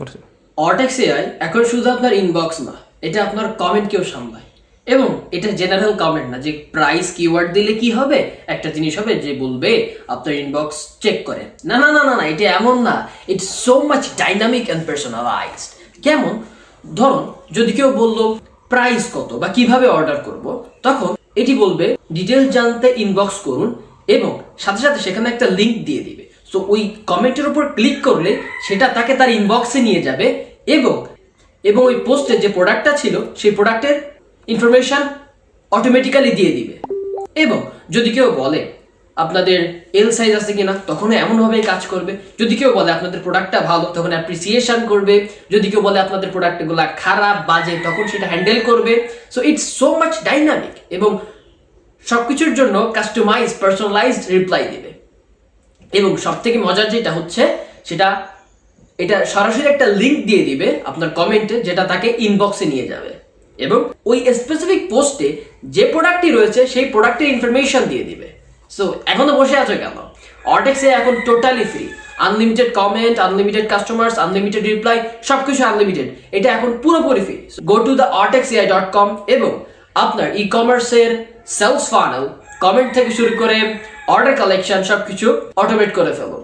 করছে। অর্টেক্স এআই এখন শুধু আপনার ইনবক্স না, এটা আপনার কমেন্টকেও সামলায়। এবং এটা জেনারেল কমেন্ট না যে প্রাইস কিওয়ার্ড দিলে কি হবে, একটা জিনিস হবে যে বলবে আপনার ইনবক্স চেক করে। না না না না না, এটা এমন না। It's so much dynamic and personalised. কেমন, ধরুন যদি কেউ বললো প্রাইস কত বা কিভাবে অর্ডার করব, তখন এটি বলবে ডিটেল জানতে ইনবক্স করুন এবং সাথে সাথে সেখানে একটা লিংক দিয়ে দিবে। সো ওই কমেন্টের উপর ক্লিক করলে সেটা তাকে তার ইনবক্সে নিয়ে যাবে এবং এবং ওই পোস্টে যে প্রোডাক্টটা ছিল সেই প্রোডাক্টের ইনফরমেশন অটোমেটিক্যালি দিয়ে দিবে। এবং যদি কেউ বলে আপনাদের এল সাইজ আছে কিনা, তখন এমনভাবেই কাজ করবে। যদি কেউ বলে আপনাদের প্রোডাক্টটা ভালো, তখন অ্যাপ্রিসিয়েশন করবে। যদি কেউ বলে আপনাদের প্রোডাক্টগুলো খারাপ বাজে, তখন সেটা হ্যান্ডেল করবে। So it's so much dynamic এবং সবকিছুর জন্য কাস্টমাইজ পার্সোনালাইজড রিপ্লাই দিবে। এবং সব থেকে মজার যেটা হচ্ছে সেটা, এটা সরাসরি একটা লিংক দিয়ে দিবে আপনার কমেন্টে, যেটা তাকে ইনবক্সে নিয়ে যাবে এবং ওই স্পেসিফিক পোস্টে যে প্রোডাক্টটি রয়েছে সেই প্রোডাক্টের ইনফরমেশন দিয়ে দিবে। সো এখনো বসে আছো কেন? অর্টেক্সে এখন totally free, unlimited comment, unlimited customers, unlimited reply, সবকিছু আনলিমিটেড। এটা এখন পুরোপুরি free. Go to the ortexai.com এবং আপনার ই কমার্সের সেলস ফানেল, কমেন্ট থেকে শুরু করে অর্ডার কালেকশন সবকিছু অটোমেট করে ফেলো।